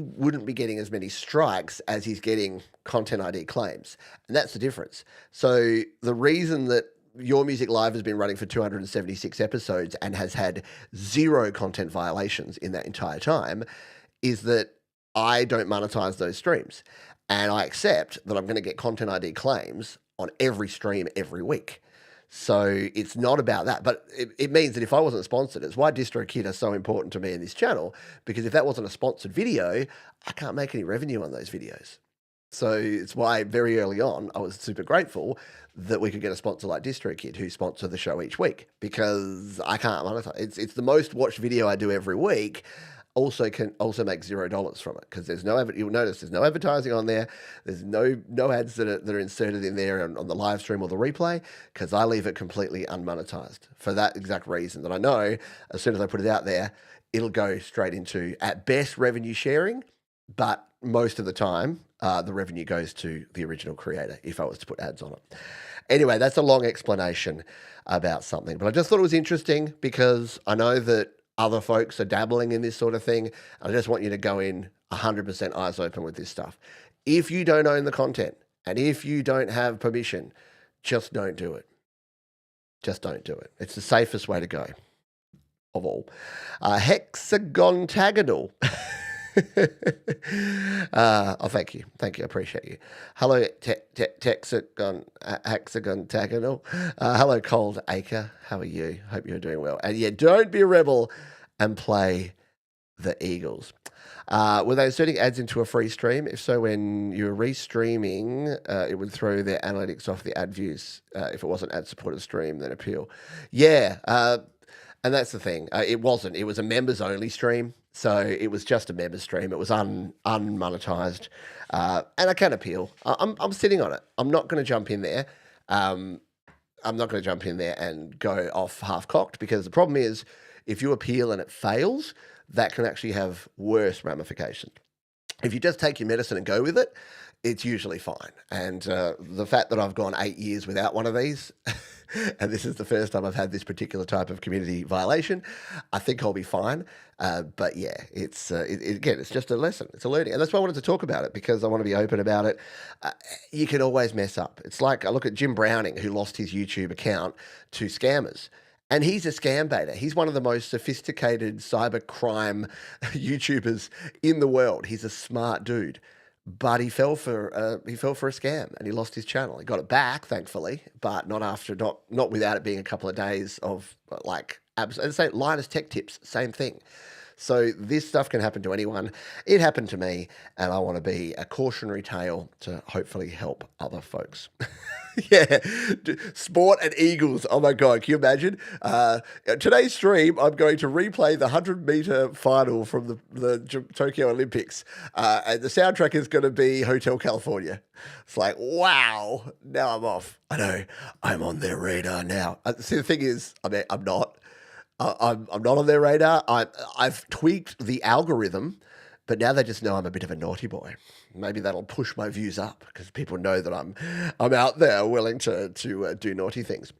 [SPEAKER 2] wouldn't be getting as many strikes as he's getting content ID claims. And that's the difference. So the reason that Your Music Live has been running for 276 episodes and has had 0 content violations in that entire time is that I don't monetize those streams. And I accept that I'm going to get content ID claims on every stream every week. So it's not about that, but it means that if I wasn't sponsored, it's why DistroKid are so important to me in this channel, because if that wasn't a sponsored video, I can't make any revenue on those videos. So it's why very early on, I was super grateful that we could get a sponsor like DistroKid who sponsor the show each week, because I can't monetize. It's the most watched video I do every week. Can also make $0 from it because there's no, you'll notice there's no advertising on there. There's no ads that are inserted in there on the live stream or the replay because I leave it completely unmonetized for that exact reason that I know as soon as I put it out there, it'll go straight into at best revenue sharing, but most of the time the revenue goes to the original creator if I was to put ads on it. Anyway, that's a long explanation about something, but I just thought it was interesting because I know that other folks are dabbling in this sort of thing. I just want you to go in 100% eyes open with this stuff. If you don't own the content and if you don't have permission, just don't do it. Just don't do it. It's the safest way to go of all. Hexagontagonal. Oh, thank you. Thank you. I appreciate you. Hello, Hexagontagonal. Hello, Cold Acre. How are you? Hope you're doing well. And yeah, don't be a rebel and play the Eagles. Were they inserting ads into a free stream? If so, when you were restreaming, it would throw their analytics off the ad views. If it wasn't ad-supported stream, then appeal. Yeah, and that's the thing. It wasn't. It was a members-only stream. So it was just a member stream. It was unmonetized, and I can appeal. I'm sitting on it. I'm not going to jump in there. I'm not going to jump in there and go off half-cocked because the problem is if you appeal and it fails, that can actually have worse ramifications. If you just take your medicine and go with it, it's usually fine. And the fact that I've gone 8 years without one of these, and this is the first time I've had this particular type of community violation, I think I'll be fine. But yeah, again, it's just a lesson. It's a learning. And that's why I wanted to talk about it, because I want to be open about it. You can always mess up. It's like I look at Jim Browning, who lost his YouTube account to scammers. And he's a scam baiter. He's one of the most sophisticated cyber crime YouTubers in the world. He's a smart dude. But he fell for a scam, and he lost his channel. He got it back, thankfully, but not without it being a couple of days of like and say Linus Tech Tips, same thing. So this stuff can happen to anyone. It happened to me, and I want to be a cautionary tale to hopefully help other folks. Yeah, sport and Eagles. Oh my God, can you imagine? Today's stream, I'm going to replay the 100-meter final from the Tokyo Olympics, and the soundtrack is going to be Hotel California. It's like, wow, now I'm off. I know, I'm on their radar now. See, the thing is, I'm not. I'm not on their radar. I've tweaked the algorithm, but now they just know I'm a bit of a naughty boy. Maybe that'll push my views up, because people know that I'm out there willing to do naughty things.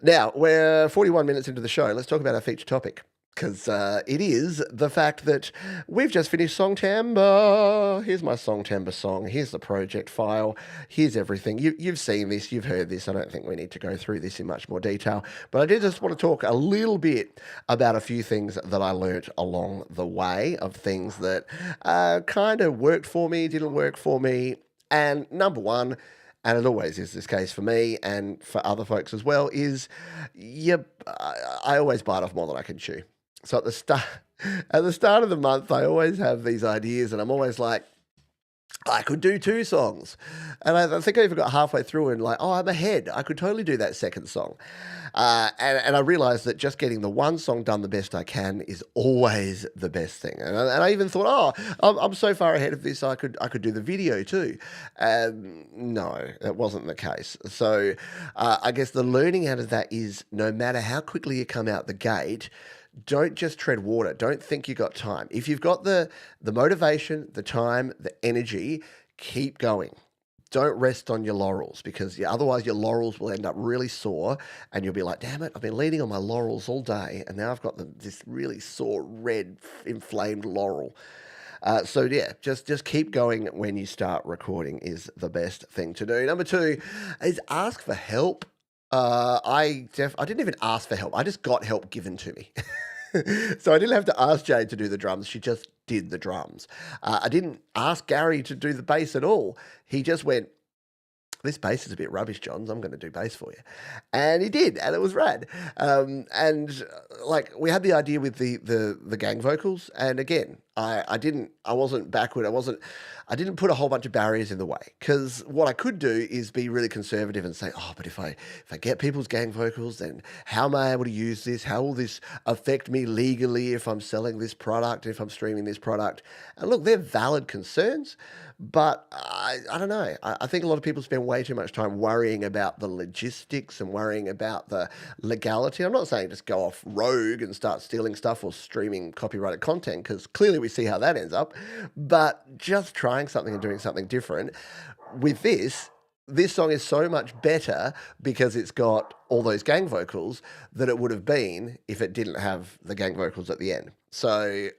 [SPEAKER 2] Now, we're 41 minutes into the show. Let's talk about our feature topic, because it is the fact that we've just finished Songtember. Here's my Songtember song. Here's the project file. Here's everything. You've seen this. You've heard this. I don't think we need to go through this in much more detail. But I did just want to talk a little bit about a few things that I learnt along the way, of things that kind of worked for me, didn't work for me. And number one, and it always is this case for me and for other folks as well, is I always bite off more than I can chew. So at the start of the month, I always have these ideas, and I'm always like, I could do 2 songs. And I think I even got halfway through and like, oh, I'm ahead. I could totally do that second song. And I realized that just getting the one song done the best I can is always the best thing. And I even thought, oh, I'm so far ahead of this, I could do the video too. No, that wasn't the case. So I guess the learning out of that is, no matter how quickly you come out the gate, don't just tread water. Don't think you got time. If you've got the motivation, the time, the energy, keep going. Don't rest on your laurels, because otherwise your laurels will end up really sore, and you'll be like, damn it, I've been leaning on my laurels all day, and now I've got this really sore, red, inflamed laurel. So yeah, just keep going when you start recording is the best thing to do. Number 2 is ask for help. I didn't even ask for help. I just got help given to me. So I didn't have to ask Jade to do the drums. She just did the drums. I didn't ask Gary to do the bass at all. He just went, this bass is a bit rubbish, Johns. I'm going to do bass for you. And he did, and it was rad. Like, we had the idea with the gang vocals, and again, I wasn't backward. I didn't put a whole bunch of barriers in the way, because what I could do is be really conservative and say, oh, but if I get people's gang vocals, then how am I able to use this? How will this affect me legally if I'm selling this product, if I'm streaming this product? And look, they're valid concerns, but I don't know. I think a lot of people spend way too much time worrying about the logistics and worrying about the legality. I'm not saying just go off rogue and start stealing stuff or streaming copyrighted content, because clearly we see how that ends up, but just trying something and doing something different. With this song is so much better because it's got all those gang vocals that it would have been if it didn't have the gang vocals at the end. So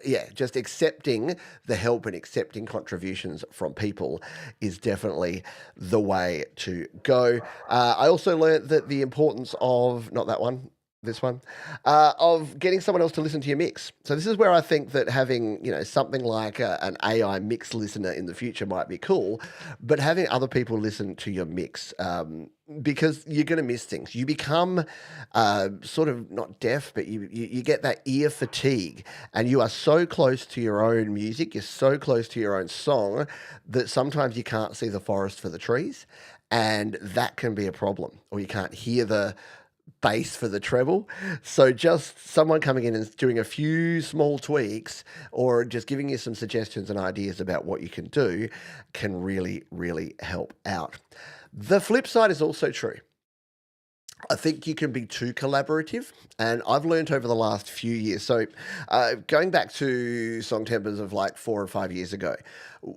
[SPEAKER 2] yeah, just accepting the help and accepting contributions from people is definitely the way to go. I also learned that the importance of, not that one, this one, of getting someone else to listen to your mix. So this is where I think that having, something like an AI mix listener in the future might be cool, but having other people listen to your mix, because you're going to miss things. You become sort of not deaf, but you get that ear fatigue, and you are so close to your own music, you're so close to your own song, that sometimes you can't see the forest for the trees, and that can be a problem, or you can't hear the bass for the treble. So just someone coming in and doing a few small tweaks, or just giving you some suggestions and ideas about what you can do, can really, really help out. The flip side is also true. I think you can be too collaborative, and I've learned over the last few years. So, going back to song tempers of like 4 or 5 years ago,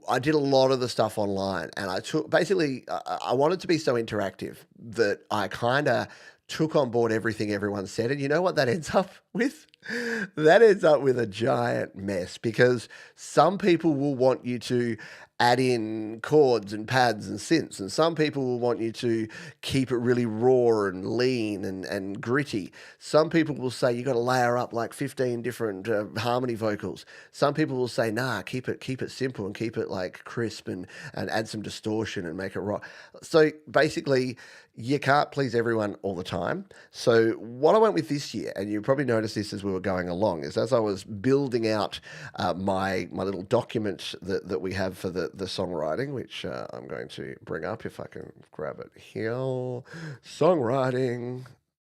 [SPEAKER 2] I did a lot of the stuff online, and I took basically I wanted to be so interactive that I kind of took on board everything everyone said, and you know what that ends up with? That ends up with a giant mess because some people will want you to add in chords and pads and synths, and some people will want you to keep it really raw and lean and gritty. Some people will say you got to layer up like 15 different harmony vocals. Some people will say, nah, keep it simple and keep it like crisp and add some distortion and make it rock. So basically, you can't please everyone all the time. So what I went with this year, and you probably noticed this as we were going along, is as I was building out my little document that we have for the songwriting, which I'm going to bring up if I can grab it here. Songwriting,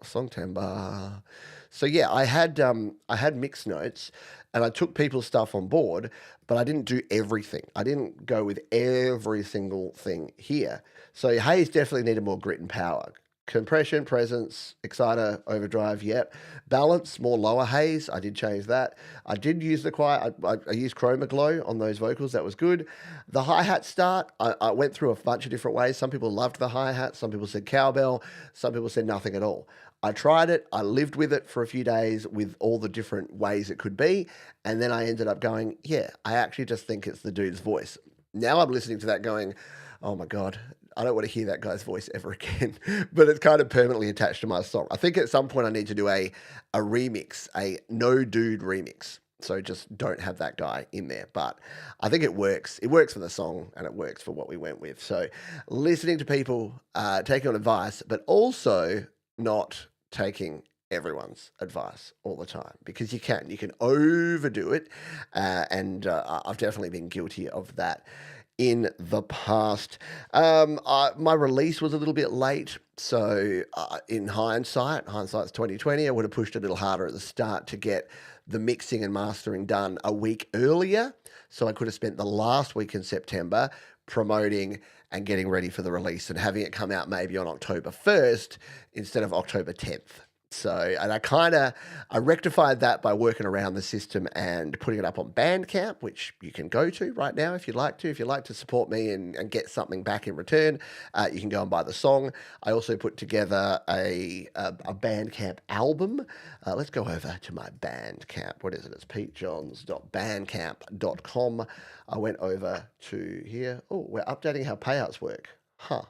[SPEAKER 2] Songtember. So yeah, I had mixed notes, and I took people's stuff on board, but I didn't do everything. I didn't go with every single thing here. So Hayes definitely needed more grit and power. Compression, presence, exciter, overdrive, yep. Balance, more lower haze. I did change that. I did use the quiet. I used chroma glow on those vocals. That was good. The hi-hat start, I went through a bunch of different ways. Some people loved the hi-hat. Some people said cowbell. Some people said nothing at all. I tried it. I lived with it for a few days with all the different ways it could be. And then I ended up going, yeah, I actually just think it's the dude's voice. Now I'm listening to that going, oh my God, I don't want to hear that guy's voice ever again. But it's kind of permanently attached to my song. I think at some point I need to do a remix, a no dude remix. So just don't have that guy in there. But I think it works. It works for the song and it works for what we went with. So listening to people, taking on advice, but also not taking everyone's advice all the time because you can overdo it. And I've definitely been guilty of that in the past. My release was a little bit late, so in hindsight's 2020, I would have pushed a little harder at the start to get the mixing and mastering done a week earlier, so I could have spent the last week in September promoting and getting ready for the release and having it come out maybe on October 1st instead of October 10th. So, and I rectified that by working around the system and putting it up on Bandcamp, which you can go to right now if you'd like to. If you'd like to support me and get something back in return, you can go and buy the song. I also put together a Bandcamp album. Let's go over to my Bandcamp. What is it? It's petejohns.bandcamp.com. I went over to here. Oh, we're updating how payouts work. Huh.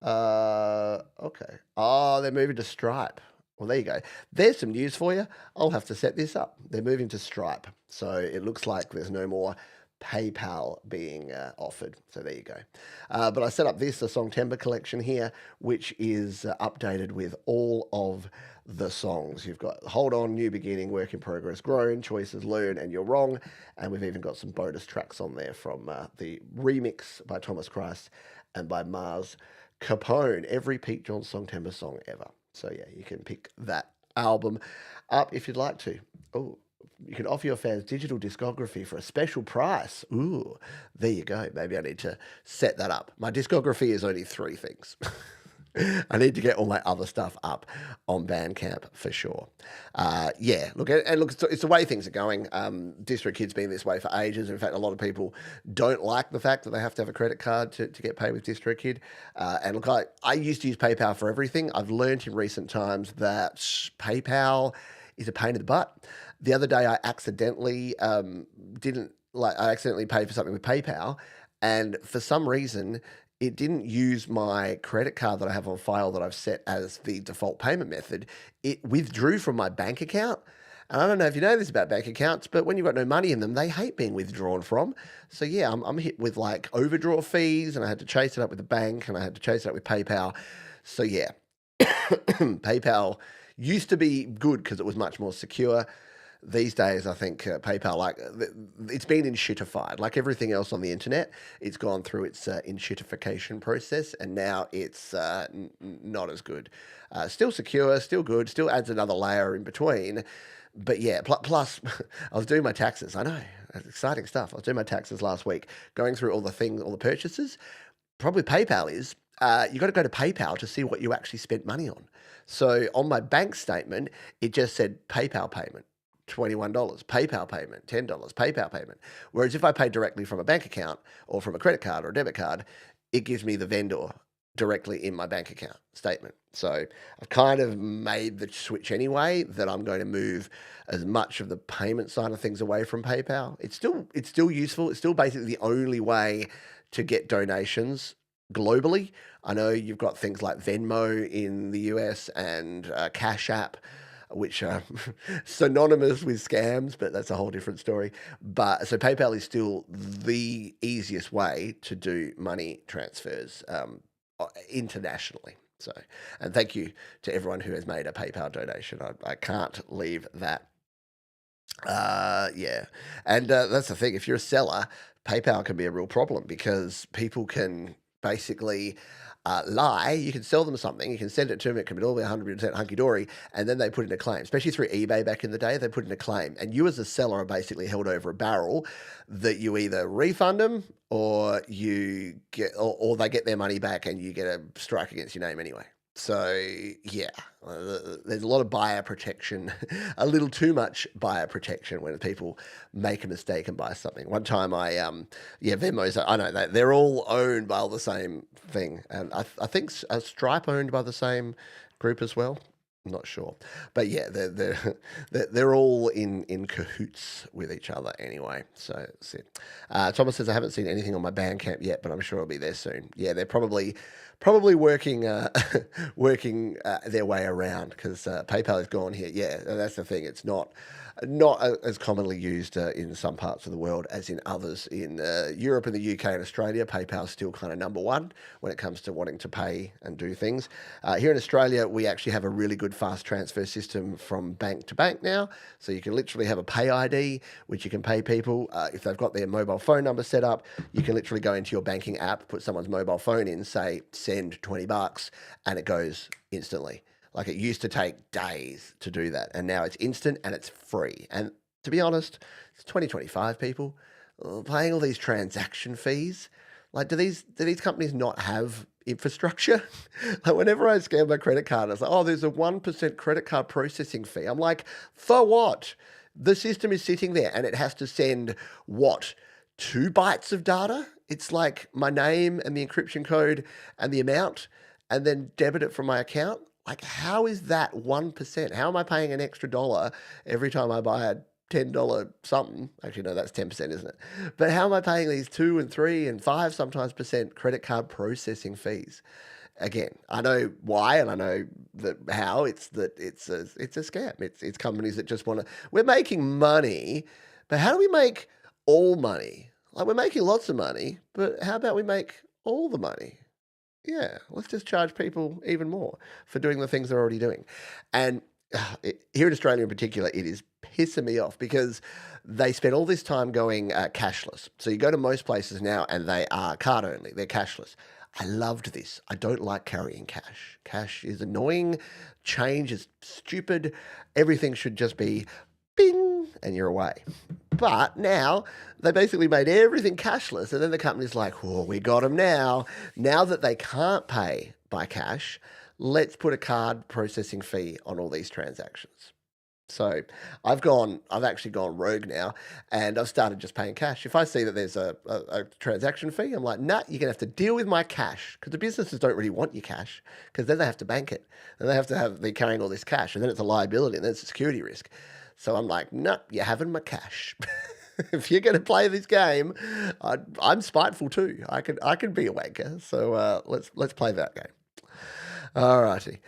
[SPEAKER 2] Okay. Oh, they're moving to Stripe. Well, there you go. There's some news for you. I'll have to set this up. They're moving to Stripe. So it looks like there's no more PayPal being offered. So there you go. But I set up the Songtember collection here, which is updated with all of the songs. You've got Hold On, New Beginning, Work in Progress, Grown, Choices, Learn, and You're Wrong. And we've even got some bonus tracks on there from the remix by Thomas Christ and by Mars Capone. Every Pete Johns Songtember song ever. So yeah, you can pick that album up if you'd like to. Oh, you can offer your fans digital discography for a special price. Ooh, there you go. Maybe I need to set that up. My discography is only 3 things. I need to get all my other stuff up on Bandcamp for sure. Yeah, look, it's the way things are going. DistroKid's been this way for ages. In fact, a lot of people don't like the fact that they have to have a credit card to get paid with DistroKid. And look, I used to use PayPal for everything. I've learned in recent times that PayPal is a pain in the butt. The other day, I accidentally paid for something with PayPal, and for some reason, it didn't use my credit card that I have on file that I've set as the default payment method. It withdrew from my bank account. And I don't know if you know this about bank accounts, but when you've got no money in them, they hate being withdrawn from. So yeah, I'm hit with like overdraw fees, and I had to chase it up with the bank, and I had to chase it up with PayPal. So yeah, PayPal used to be good because it was much more secure. These days, I think PayPal, it's been enshittified. Like everything else on the internet, it's gone through its enshittification process, and now it's not as good. Still secure, still good, still adds another layer in between. But yeah, plus, I was doing my taxes. I know, exciting stuff. I was doing my taxes last week, going through all the purchases. Probably PayPal is. you got to go to PayPal to see what you actually spent money on. So on my bank statement, it just said PayPal payment, $21, PayPal payment, $10, PayPal payment. Whereas if I pay directly from a bank account or from a credit card or a debit card, it gives me the vendor directly in my bank account statement. So I've kind of made the switch anyway that I'm going to move as much of the payment side of things away from PayPal. It's still useful. It's still basically the only way to get donations globally. I know you've got things like Venmo in the US and Cash App, which are synonymous with scams, but that's a whole different story. But so PayPal is still the easiest way to do money transfers internationally. So, and thank you to everyone who has made a PayPal donation. I can't leave that. Yeah. And that's the thing. If you're a seller, PayPal can be a real problem because people can basically lie. You can sell them something, you can send it to them, it can be all 100% hunky-dory, and then they put in a claim. Especially through eBay back in the day, they put in a claim. And you as a seller are basically held over a barrel that you either refund them or you get, or they get their money back and you get a strike against your name anyway. So yeah, there's a lot of buyer protection, a little too much buyer protection when people make a mistake and buy something. One time Venmo's, I know that they're all owned by all the same thing, and I think Stripe owned by the same group as well. I'm not sure, but yeah, they're all in cahoots with each other anyway. So that's it. Thomas says I haven't seen anything on my Bandcamp yet, but I'm sure it'll be there soon. Yeah, they're probably working working their way around because PayPal is gone here. Yeah, that's the thing. It's not as commonly used in some parts of the world as in others. In Europe and the UK and Australia, PayPal is still kind of number one when it comes to wanting to pay and do things. Here in Australia, we actually have a really good fast transfer system from bank to bank now. So you can literally have a pay ID, which you can pay people. If they've got their mobile phone number set up, you can literally go into your banking app, put someone's mobile phone in, say, send $20, and it goes instantly. Like it used to take days to do that, and now it's instant and it's free. And to be honest, it's 2025, people. Paying all these transaction fees. Like, do these companies not have infrastructure? Like, whenever I scan my credit card, it's like, oh, there's a 1% credit card processing fee. I'm like, for what? The system is sitting there and it has to send, what, 2 bytes of data? It's like my name and the encryption code and the amount, and then debit it from my account. Like, how is that 1%? How am I paying an extra dollar every time I buy a $10 something? Actually, no, that's 10%, isn't it? But how am I paying these 2 and 3 and 5 sometimes % credit card processing fees? Again, I know why, and I know how. It's a scam. It's companies that just want to. We're making money, but how do we make all money? Like, we're making lots of money, but how about we make all the money? Yeah, let's just charge people even more for doing the things they're already doing. And here in Australia in particular, it is pissing me off because they spend all this time going cashless. So you go to most places now and they are card only, they're cashless. I loved this. I don't like carrying cash. Cash is annoying. Change is stupid. Everything should just be bing, and you're away. But now they basically made everything cashless, and then the company's like, "Oh, we got them now. Now that they can't pay by cash, let's put a card processing fee on all these transactions." So I've actually gone rogue now, and I've started just paying cash. If I see that there's a transaction fee, I'm like, nah, you're gonna have to deal with my cash, because the businesses don't really want your cash, because then they have to bank it, and they're carrying all this cash, and then it's a liability, and then it's a security risk. So I'm like, no, you're having my cash. If you're going to play this game, I'm spiteful too. I can be a wanker. So let's play that game. All righty.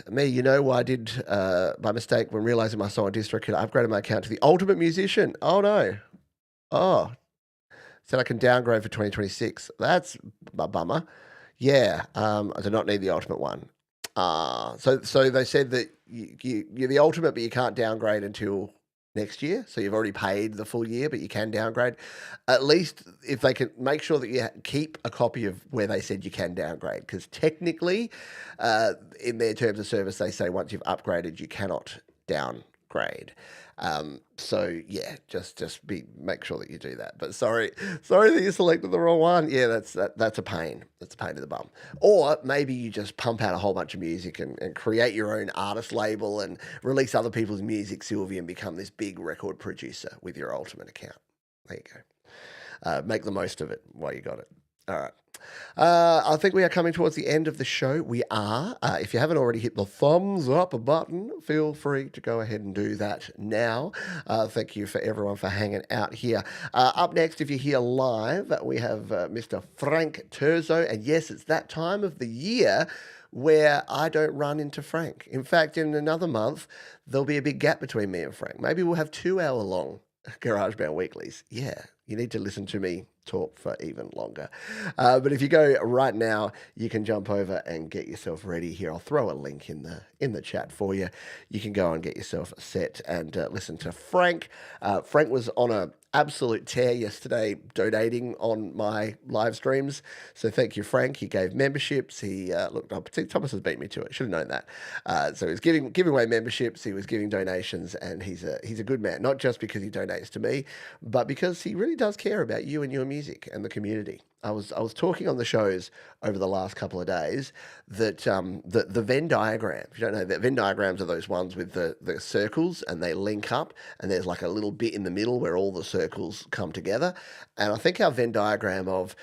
[SPEAKER 2] Me, you know what I did by mistake when realizing my song on DistroKid? I upgraded my account to the Ultimate Musician. Oh no. Oh. Said I can downgrade for 2026. That's a bummer. Yeah. I do not need the Ultimate one. So they said that you're the ultimate, but you can't downgrade until next year. So you've already paid the full year, but you can downgrade. At least if they can make sure that you keep a copy of where they said you can downgrade, because technically, in their terms of service, they say once you've upgraded, you cannot downgrade. grade. So yeah, just make sure that you do that. But sorry that you selected the wrong one. Yeah, that's a pain. That's a pain in the bum. Or maybe you just pump out a whole bunch of music and create your own artist label and release other people's music, Sylvie, and become this big record producer with your Ultimate account. There you go. Make the most of it while you got it. All right. I think we are coming towards the end of the show. We are. If you haven't already hit the thumbs up button, feel free to go ahead and do that now. Thank you for everyone for hanging out here. Up next, if you're here live, we have Mr. Frank Terzo. And yes, it's that time of the year where I don't run into Frank. In fact, in another month, there'll be a big gap between me and Frank. Maybe we'll have 2-hour-long GarageBand Weeklies. Yeah, you need to listen to me talk for even longer. But if you go right now, you can jump over and get yourself ready here. I'll throw a link in the chat for you. You can go and get yourself set and listen to Frank. Frank was on a absolute tear yesterday donating on my live streams. So thank you, Frank. He gave memberships. He looked up. Thomas has beat me to it. Should have known that. So he was giving away memberships. He was giving donations, and he's a good man. Not just because he donates to me, but because he really does care about you and your music and the community. I was talking on the shows over the last couple of days that the Venn diagram, if you don't know, that Venn diagrams are those ones with the circles and they link up and there's like a little bit in the middle where all the circles come together. And I think our Venn diagram of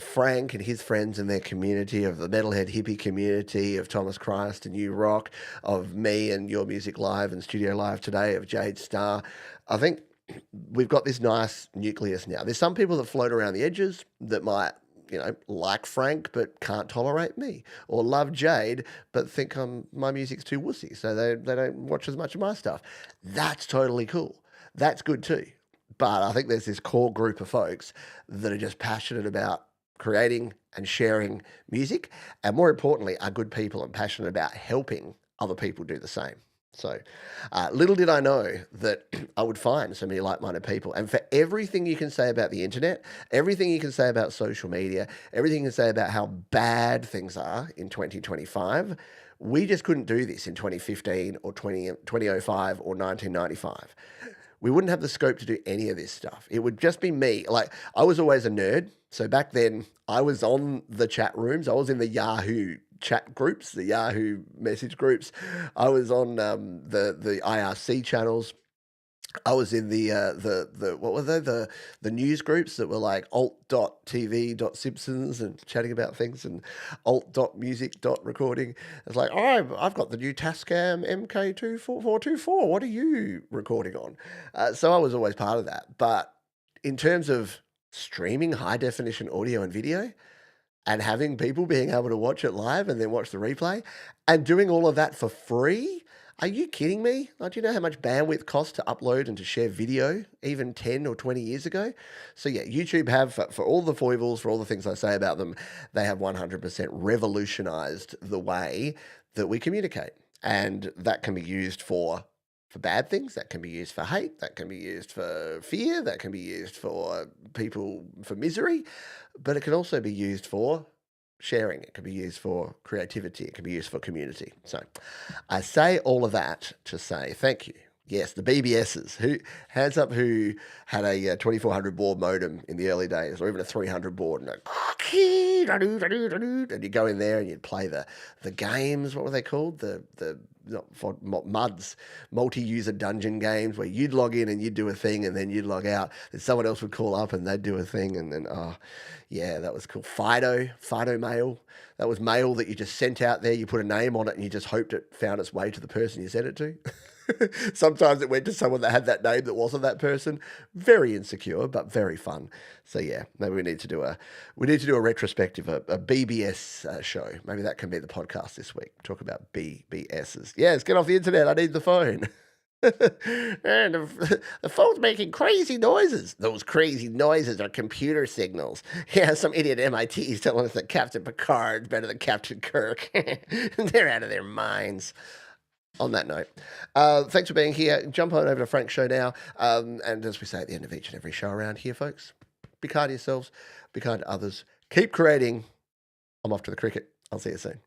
[SPEAKER 2] Frank and his friends and their community, of the metalhead hippie community, of Thomas Christ and You Rock, of me and Your Music Live and Studio Live Today, of Jade Star, I think we've got this nice nucleus now. There's some people that float around the edges that might, like Frank but can't tolerate me, or love Jade but think my music's too wussy, so they don't watch as much of my stuff. That's totally cool. That's good too. But I think there's this core group of folks that are just passionate about creating and sharing music, and more importantly, are good people and passionate about helping other people do the same. So little did I know that I would find so many like-minded people. And for everything you can say about the internet, everything you can say about social media, everything you can say about how bad things are in 2025, we just couldn't do this in 2015 or 2005 or 1995. We wouldn't have the scope to do any of this stuff. It would just be me. Like, I was always a nerd. So back then, I was on the chat rooms. I was in the Yahoo chat groups, the Yahoo message groups. I was on the IRC channels. I was in the what were they, the news groups that were like alt.tv.simpsons and chatting about things, and alt.music.recording. It's like, oh, I've got the new Tascam MK24424. What are you recording on? So I was always part of that. But in terms of streaming high definition audio and video, and having people being able to watch it live and then watch the replay, and doing all of that for free, are you kidding me? Like, do you know how much bandwidth costs to upload and to share video even 10 or 20 years ago? So yeah, YouTube have, for all the foibles, for all the things I say about them, they have 100% revolutionized the way that we communicate. And that can be used for bad things, that can be used for hate, that can be used for fear, that can be used for people, for misery, but it can also be used for sharing. It can be used for creativity. It can be used for community. So I say all of that to say thank you. Yes, the BBSs. Hands up who had a 2400 baud modem in the early days, or even a 300 baud, and you go in there and you'd play the games. What were they called? The MUDs, multi-user dungeon games, where you'd log in and you'd do a thing, and then you'd log out. Then someone else would call up and they'd do a thing, and then yeah, that was cool. Fido mail. That was mail that you just sent out there. You put a name on it and you just hoped it found its way to the person you sent it to. Sometimes it went to someone that had that name that wasn't that person. Very insecure, but very fun. So yeah, maybe we need to do a retrospective, a BBS show. Maybe that can be the podcast this week. Talk about BBSs. Yes, get off the internet. I need the phone. And the phone's making crazy noises. Those crazy noises are computer signals. Yeah, some idiot at MIT is telling us that Captain Picard's better than Captain Kirk. They're out of their minds. On that note, thanks for being here. Jump on over to Frank's show now. And as we say at the end of each and every show around here, folks, be kind to yourselves, be kind to others. Keep creating. I'm off to the cricket. I'll see you soon.